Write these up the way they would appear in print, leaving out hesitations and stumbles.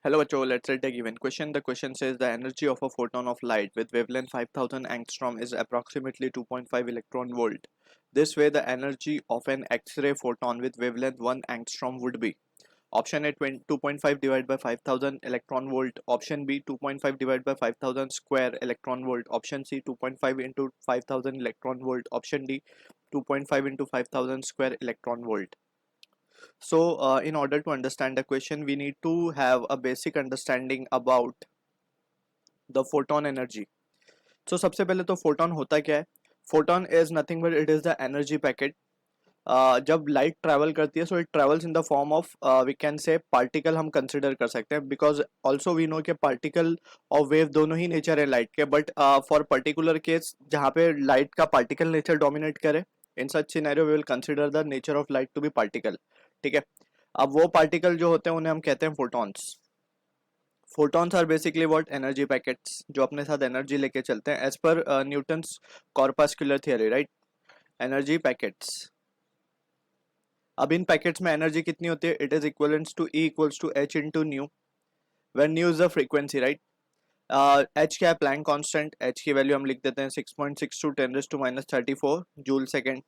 Hello, Acho. Let's read the given question. The question says the energy of a photon of light with wavelength 5000 angstrom is approximately 2.5 electron volt. This way, the energy of an X-ray photon with wavelength 1 angstrom would be. Option A 2.5 divided by 5000 electron volt. Option B 2.5 divided by 5000 square electron volt. Option C 2.5 into 5000 electron volt. Option D 2.5 into 5000 square electron volt. So, in order to understand the question, we need to have a basic understanding about the photon energy. So, सबसे पहले तो photon होता क्या है? Photon is nothing but it is the energy packet. जब light travel करती है so it travels in the form of we can say particle हम कंसिडर कर सकते हैं बिकॉज ऑल्सो वी नो कि पार्टिकल और वेव दोनों ही नेचर है लाइट के बट फॉर पर्टिकुलर केस जहाँ पे लाइट का पार्टिकल नेचर डोमिनेट करे in such scenario we will consider the nature of light to be particle. ठीक है. अब वो पार्टिकल जो होते हैं उन्हें हम कहते हैं photons. Photons are basically what energy packets जो अपने साथ एनर्जी लेके चलते हैं as per Newton's corpuscular theory right. Energy packets. अब इन पैकेट्स में एनर्जी कितनी होती है? It is equivalents to E equals to H into nu when nu is the frequency right. H क्या है? Planck constant. एच की वैल्यू हम लिख देते हैं 6.62 10⁻⁻34 जूल सेकेंड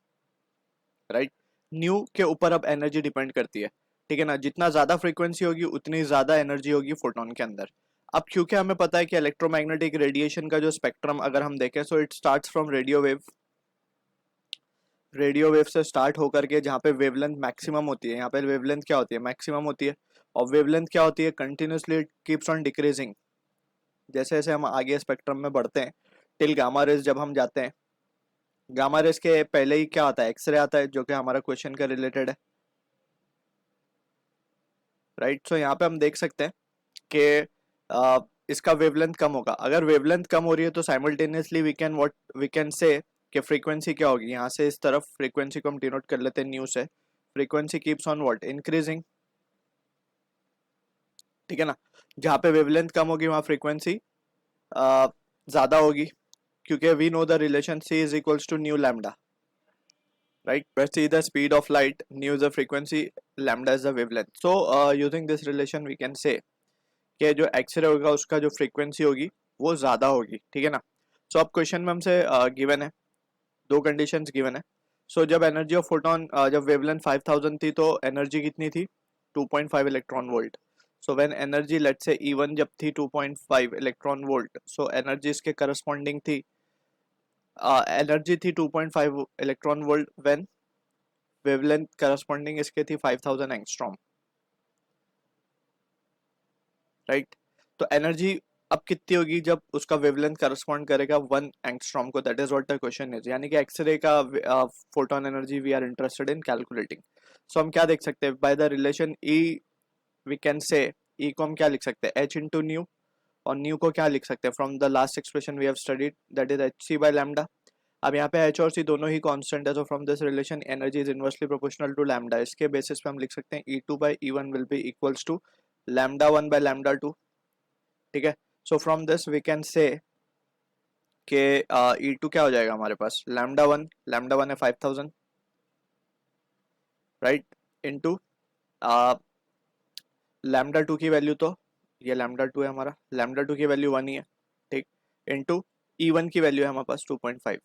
राइट. न्यू के ऊपर अब एनर्जी डिपेंड करती है. ठीक है ना. जितना ज्यादा फ्रीक्वेंसी होगी उतनी ज्यादा एनर्जी होगी फोटोन के अंदर. अब क्योंकि हमें पता है कि इलेक्ट्रोमैग्नेटिक रेडिएशन का जो स्पेक्ट्रम अगर हम देखें so it starts from radio wave से स्टार्ट होकर के जहाँ पे वेवलेंथ मैक्सिमम होती है. यहाँ पे वेवलेंथ क्या होती है? मैक्सिमम होती है. और वेवलेंथ क्या होती है? Continuously keeps on decreasing. जैसे जैसे हम आगे स्पेक्ट्रम में बढ़ते हैं टिल गामा रेज जब हम जाते हैं. गामा रेज के पहले ही क्या आता है? एक्सरे आता है जो कि हमारा क्वेश्चन का रिलेटेड है राइट. सो यहाँ पे हम देख सकते हैं कि इसका वेवलेंथ कम होगा. अगर वेवलेंथ कम हो रही है तो साइमल्टेनियसली वी कैन से कि फ्रीक्वेंसी क्या होगी. यहाँ से इस तरफ फ्रीक्वेंसी को हम डिनोट कर लेते हैं न्यू से. Frequency keeps on what? Increasing. ठीक है ना. जहाँ पे वेवलेंथ कम होगी वहाँ फ्रीक्वेंसी ज्यादा होगी क्योंकि we know the relation c is equals to nu lambda right, where c the speed of light, nu is the frequency, lambda is the wavelength. So using this relation we can say कि जो x ray होगा उसका जो frequency होगी वो ज़्यादा होगी. ठीक है ना. सो अब क्वेश्चन में हमसे गिवन है दो कंडीशंस गिवन है. सो जब एनर्जी ऑफ फोटोन जब वेवलेंथ 5000 थी तो एनर्जी कितनी थी? 2.5 electron volt. So when energy let's say E1 जब थी 2.5 इलेक्ट्रॉन वोल्ट सो एनर्जी इसके करस्पॉन्डिंग थी एनर्जी थी 2.5 electron volt when wavelength corresponding इसके थी 5000 एंगस्ट्रॉम राइट. तो एनर्जी अब कितनी होगी जब उसका वेवलेंथ करस्पॉन्ड करेगा 1 एंगस्ट्रॉम को. That is what the question is. यानी कि एक्सरे का photon energy we are interested in calculating. So हम क्या देख सकते हैं? By the relation E we can say E को हम क्या लिख सकते हैं? H into nu. और न्यू को क्या लिख सकते हैं? From the last expression we have studied that is h c by lambda. अब यहाँ पे एच और सी दोनों ही कांस्टेंट है. तो from this relation energy is inversely proportional to lambda. इसके बेसिस पे हम लिख सकते हैं E2 by E1 will be equals to lambda 1 by lambda 2. ठीक है. So from this we can say कि E2 क्या हो जाएगा हमारे पास? लैम्डा 1 है 5000 राइट इनटू लैम्डा 2 की वैल्यू तो ये लैम्डा 2 है हमारा. लैम्डा 2 की वैल्यू 1 ही है. ठीक. इनटू E1 की वैल्यू है हमारे पास 2.5.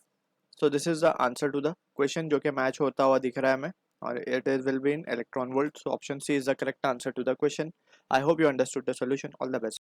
So this is the answer to the question जो कि मैच होता हुआ दिख रहा है हमें और it is will be in electron volt. So option C is the correct answer to the question. I hope you understood the solution. All the best.